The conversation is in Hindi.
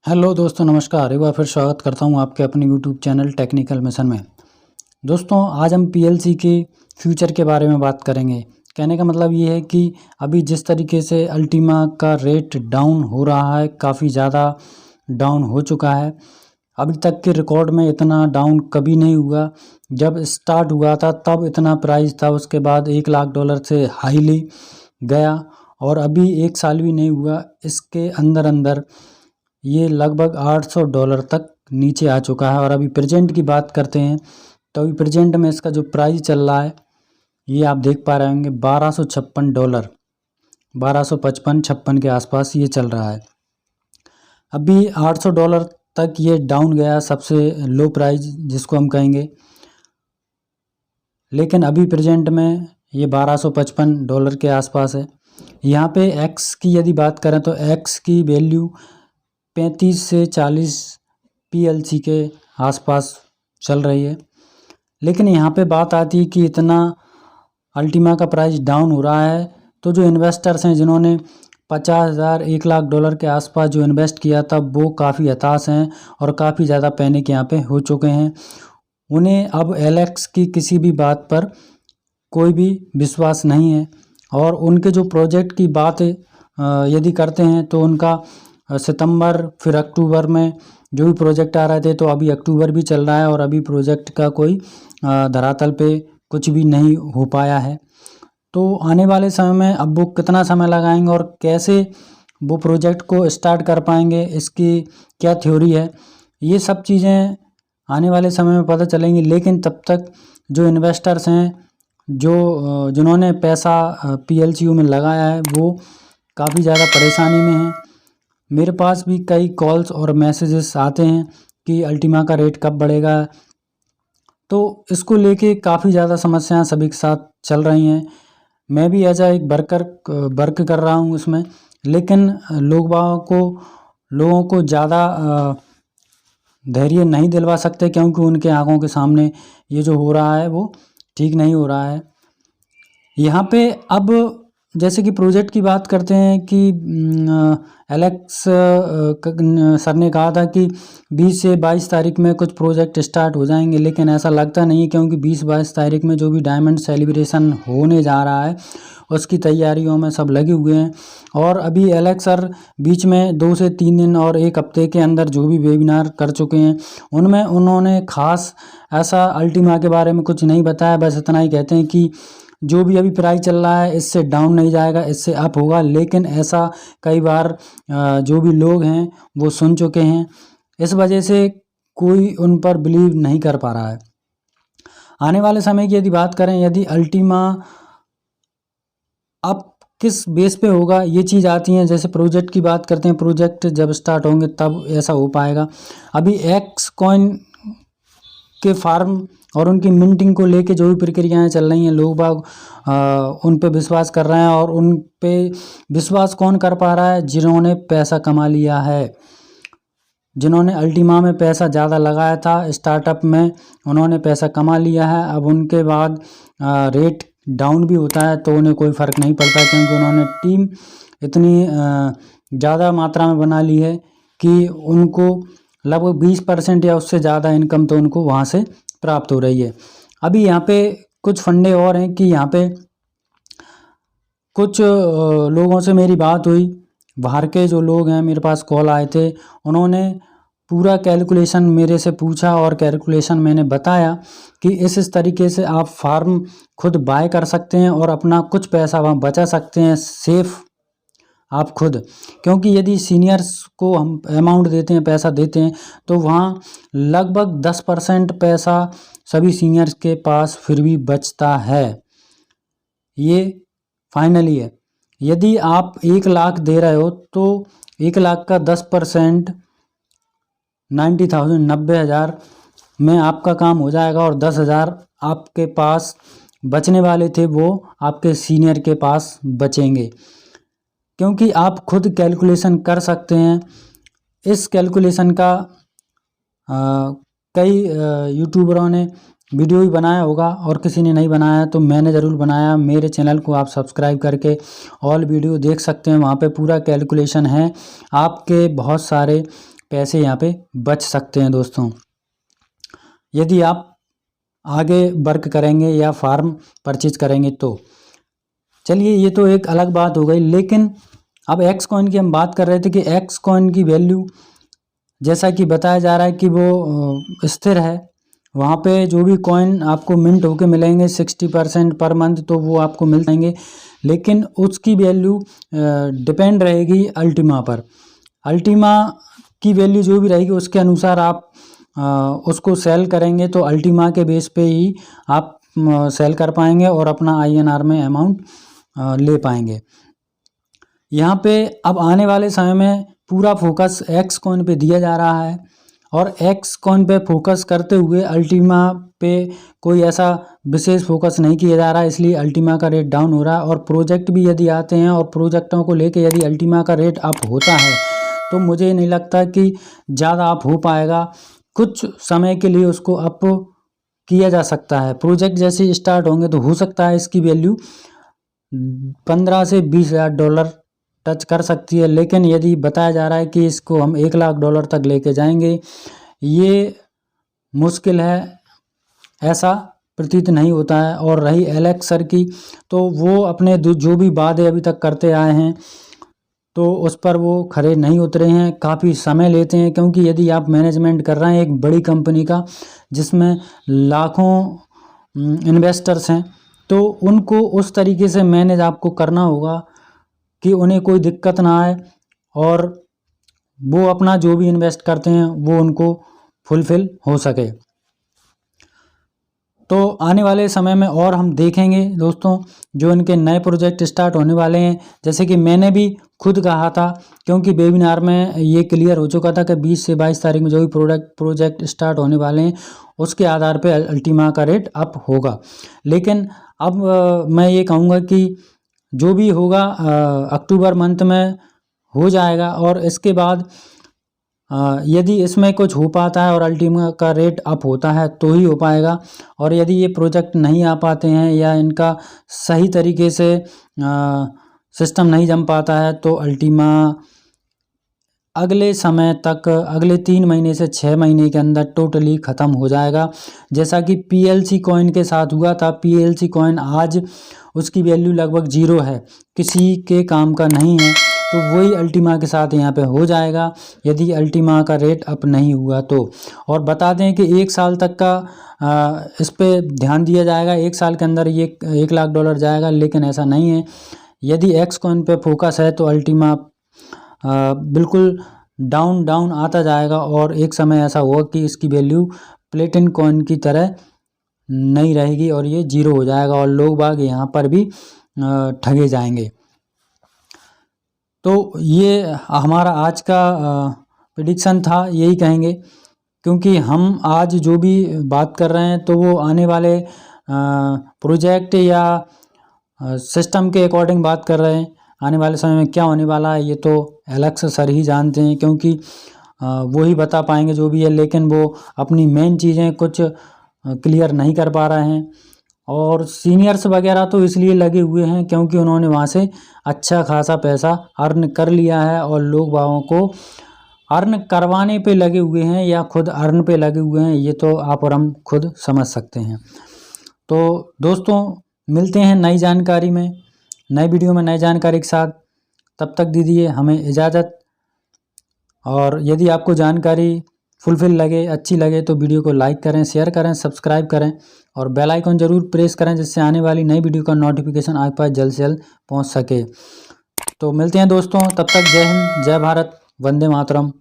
हेलो दोस्तों, नमस्कार। एक बार फिर स्वागत करता हूं आपके अपने यूट्यूब चैनल टेक्निकल मिशन में। दोस्तों, आज हम पीएलसी के फ्यूचर के बारे में बात करेंगे। कहने का मतलब ये है कि अभी जिस तरीके से अल्टीमा का रेट डाउन हो रहा है, काफ़ी ज़्यादा डाउन हो चुका है। अभी तक के रिकॉर्ड में इतना डाउन कभी नहीं हुआ। जब स्टार्ट हुआ था तब इतना प्राइस था, उसके बाद $1,00,000 से हाईली गया और अभी 1 साल भी नहीं हुआ, इसके अंदर अंदर ये लगभग $800 तक नीचे आ चुका है। और अभी प्रेजेंट की बात करते हैं तो अभी प्रेजेंट में इसका जो प्राइस चल रहा है ये आप देख पा रहे होंगे $1256, 1255-56 के आसपास ये चल रहा है। अभी $800 तक ये डाउन गया, सबसे लो प्राइस जिसको हम कहेंगे, लेकिन अभी प्रेजेंट में ये $1255 के आसपास है। यहाँ पे एक्स की यदि बात करें तो एक्स की वैल्यू 35 से 40 पीएलसी के आसपास चल रही है। लेकिन यहाँ पे बात आती है कि इतना अल्टीमा का प्राइस डाउन हो रहा है तो जो इन्वेस्टर्स हैं जिन्होंने $50,000 $1,00,000 के आसपास जो इन्वेस्ट किया था वो काफ़ी हताश हैं और काफ़ी ज़्यादा पैनिक यहाँ पे हो चुके हैं। उन्हें अब एलेक्स की किसी भी बात पर कोई भी विश्वास नहीं है और उनके जो प्रोजेक्ट की बात यदि करते हैं तो उनका सितंबर फिर अक्टूबर में जो भी प्रोजेक्ट आ रहे थे, तो अभी अक्टूबर भी चल रहा है और अभी प्रोजेक्ट का कोई धरातल पे कुछ भी नहीं हो पाया है। तो आने वाले समय में अब वो कितना समय लगाएंगे और कैसे वो प्रोजेक्ट को स्टार्ट कर पाएंगे, इसकी क्या थ्योरी है, ये सब चीज़ें आने वाले समय में पता चलेंगी। लेकिन तब तक जो इन्वेस्टर्स हैं, जो जिन्होंने पैसा पीएलसीयू में लगाया है, वो काफ़ी ज़्यादा परेशानी में हैं। मेरे पास भी कई कॉल्स और मैसेजेस आते हैं कि अल्टीमा का रेट कब बढ़ेगा, तो इसको लेके काफ़ी ज़्यादा समस्याएं सभी के साथ चल रही हैं। मैं भी एज एक वर्क कर रहा हूँ इसमें, लेकिन लोगों को ज़्यादा धैर्य नहीं दिलवा सकते क्योंकि उनके आंखों के सामने ये जो हो रहा है वो ठीक नहीं हो रहा है। यहाँ पे अब जैसे कि प्रोजेक्ट की बात करते हैं कि एलेक्स सर ने कहा था कि 20 से 22 तारीख में कुछ प्रोजेक्ट स्टार्ट हो जाएंगे, लेकिन ऐसा लगता नहीं है क्योंकि 20-22 तारीख में जो भी डायमंड सेलिब्रेशन होने जा रहा है उसकी तैयारियों में सब लगे हुए हैं। और अभी एलेक्स सर बीच में 2 से 3 दिन और 1 हफ्ते के अंदर जो भी वेबिनार कर चुके हैं उनमें उन्होंने खास ऐसा अल्टीमा के बारे में कुछ नहीं बताया। बस इतना ही कहते हैं कि जो भी अभी प्राइस चल रहा है इससे डाउन नहीं जाएगा, इससे अप होगा। लेकिन ऐसा कई बार जो भी लोग हैं वो सुन चुके हैं, इस वजह से कोई उन पर बिलीव नहीं कर पा रहा है। आने वाले समय की यदि बात करें, यदि अल्टीमा अप किस बेस पे होगा, ये चीज़ आती हैं। जैसे प्रोजेक्ट की बात करते हैं, प्रोजेक्ट जब स्टार्ट होंगे तब ऐसा हो पाएगा। अभी एक्स कॉइन के फार्म और उनकी मिंटिंग को लेके जो भी प्रक्रियाएं चल रही हैं, लोग बाग उन पे विश्वास कर रहे हैं। और उन पे विश्वास कौन कर पा रहा है? जिन्होंने पैसा कमा लिया है, जिन्होंने अल्टीमा में पैसा ज़्यादा लगाया था, स्टार्टअप में उन्होंने पैसा कमा लिया है। अब उनके बाद रेट डाउन भी होता है तो उन्हें कोई फ़र्क नहीं पड़ता क्योंकि उन्होंने टीम इतनी ज़्यादा मात्रा में बना ली है कि उनको लगभग 20% या उससे ज़्यादा इनकम तो उनको वहाँ से प्राप्त हो रही है। अभी यहाँ पे कुछ फंडे और हैं कि यहाँ पे कुछ लोगों से मेरी बात हुई, बाहर के जो लोग हैं, मेरे पास कॉल आए थे, उन्होंने पूरा कैलकुलेशन मेरे से पूछा और कैलकुलेशन मैंने बताया कि इस तरीके से आप फार्म खुद बाय कर सकते हैं और अपना कुछ पैसा वहाँ बचा सकते हैं सेफ आप खुद। क्योंकि यदि सीनियर्स को हम अमाउंट देते हैं, पैसा देते हैं, तो वहाँ लगभग 10% पैसा सभी सीनियर्स के पास फिर भी बचता है। ये फाइनली है। यदि आप 1,00,000 दे रहे हो तो 1,00,000 का 10% 90,000 में आपका काम हो जाएगा और 10,000 आपके पास बचने वाले थे वो आपके सीनियर के पास बचेंगे। क्योंकि आप खुद कैलकुलेशन कर सकते हैं। इस कैलकुलेशन का कई यूट्यूबरों ने वीडियो भी बनाया होगा और किसी ने नहीं बनाया, तो मैंने ज़रूर बनाया। मेरे चैनल को आप सब्सक्राइब करके ऑल वीडियो देख सकते हैं, वहाँ पे पूरा कैलकुलेशन है। आपके बहुत सारे पैसे यहाँ पे बच सकते हैं दोस्तों, यदि आप आगे वर्क करेंगे या फार्म परचेज करेंगे तो। चलिए ये तो एक अलग बात हो गई, लेकिन अब एक्स कॉइन की हम बात कर रहे थे कि एक्स कॉइन की वैल्यू जैसा कि बताया जा रहा है कि वो स्थिर है। वहाँ पे जो भी कॉइन आपको मिंट होके मिलेंगे 60% पर मंथ, तो वो आपको मिल जाएंगे, लेकिन उसकी वैल्यू डिपेंड रहेगी अल्टीमा पर। अल्टीमा की वैल्यू जो भी रहेगी उसके अनुसार आप उसको सेल करेंगे, तो अल्टीमा के बेस पे ही आप सेल कर पाएंगे और अपना INR में अमाउंट ले पाएंगे। यहाँ पे अब आने वाले समय में पूरा फोकस एक्स कॉइन पे दिया जा रहा है, और एक्स कॉइन पे फोकस करते हुए अल्टीमा पे कोई ऐसा विशेष फोकस नहीं किया जा रहा है, इसलिए अल्टीमा का रेट डाउन हो रहा है। और प्रोजेक्ट भी यदि आते हैं और प्रोजेक्टों को लेके यदि अल्टीमा का रेट अप होता है तो मुझे नहीं लगता कि ज़्यादा अप हो पाएगा। कुछ समय के लिए उसको अप किया जा सकता है। प्रोजेक्ट जैसे स्टार्ट होंगे तो हो सकता है इसकी वैल्यू 15 से 20 हज़ार डॉलर टच कर सकती है, लेकिन यदि बताया जा रहा है कि इसको हम 1 लाख डॉलर तक लेके जाएंगे, ये मुश्किल है, ऐसा प्रतीत नहीं होता है। और रही एलेक्स सर की, तो वो अपने जो भी वादे अभी तक करते आए हैं तो उस पर वो खरे नहीं उतरे हैं, काफ़ी समय लेते हैं, क्योंकि यदि आप मैनेजमेंट कर रहे हैं एक बड़ी कंपनी का जिसमें लाखों इन्वेस्टर्स हैं, तो उनको उस तरीके से मैनेज आपको करना होगा कि उन्हें कोई दिक्कत ना आए और वो अपना जो भी इन्वेस्ट करते हैं वो उनको फुलफिल हो सके। तो आने वाले समय में और हम देखेंगे दोस्तों जो इनके नए प्रोजेक्ट स्टार्ट होने वाले हैं, जैसे कि मैंने भी खुद कहा था, क्योंकि वेबिनार में ये क्लियर हो चुका था कि 20 से 22 तारीख में जो भी प्रोजेक्ट स्टार्ट होने वाले हैं उसके आधार पे अल्टीमा का रेट अप होगा। लेकिन अब मैं ये कहूँगा कि जो भी होगा अक्टूबर मंथ में हो जाएगा, और इसके बाद यदि इसमें कुछ हो पाता है और अल्टीमा का रेट अप होता है तो ही हो पाएगा। और यदि ये प्रोजेक्ट नहीं आ पाते हैं या इनका सही तरीके से सिस्टम नहीं जम पाता है तो अल्टीमा अगले समय तक, अगले 3 महीने से 6 महीने के अंदर टोटली ख़त्म हो जाएगा, जैसा कि PLC कॉइन के साथ हुआ था। PLC कॉइन आज उसकी वैल्यू लगभग 0 है, किसी के काम का नहीं है, तो वही अल्टीमा के साथ यहाँ पे हो जाएगा यदि अल्टीमा का रेट अप नहीं हुआ तो। और बता दें कि 1 साल तक का इस पे ध्यान दिया जाएगा, 1 साल के अंदर ये 1 लाख डॉलर जाएगा, लेकिन ऐसा नहीं है। यदि एक्स कॉइन पे फोकस है तो अल्टीमा बिल्कुल डाउन आता जाएगा, और एक समय ऐसा होगा कि इसकी वैल्यू प्लेटिन कॉइन की तरह नहीं रहेगी और ये 0 हो जाएगा, और लोग बाग यहाँ पर भी ठगे जाएंगे। तो ये हमारा आज का प्रेडिक्शन था, यही कहेंगे, क्योंकि हम आज जो भी बात कर रहे हैं तो वो आने वाले प्रोजेक्ट या सिस्टम के अकॉर्डिंग बात कर रहे हैं। आने वाले समय में क्या होने वाला है ये तो एलेक्स सर ही जानते हैं, क्योंकि वो ही बता पाएंगे जो भी है, लेकिन वो अपनी मेन चीज़ें कुछ क्लियर नहीं कर पा रहे हैं। और सीनियर्स वगैरह तो इसलिए लगे हुए हैं क्योंकि उन्होंने वहाँ से अच्छा खासा पैसा अर्न कर लिया है, और लोग बागों को अर्न करवाने पे लगे हुए हैं या खुद अर्न पे लगे हुए हैं, ये तो आप और हम खुद समझ सकते हैं। तो दोस्तों मिलते हैं नई जानकारी में, नई वीडियो में नई जानकारी के साथ। तब तक दीजिए हमें इजाज़त, और यदि आपको जानकारी फुलफिल लगे, अच्छी लगे, तो वीडियो को लाइक करें, शेयर करें, सब्सक्राइब करें और बेल आइकन ज़रूर प्रेस करें, जिससे आने वाली नई वीडियो का नोटिफिकेशन आप पास जल्द से जल्द पहुंच सके। तो मिलते हैं दोस्तों, तब तक जय हिंद, जय भारत, वंदे मातरम।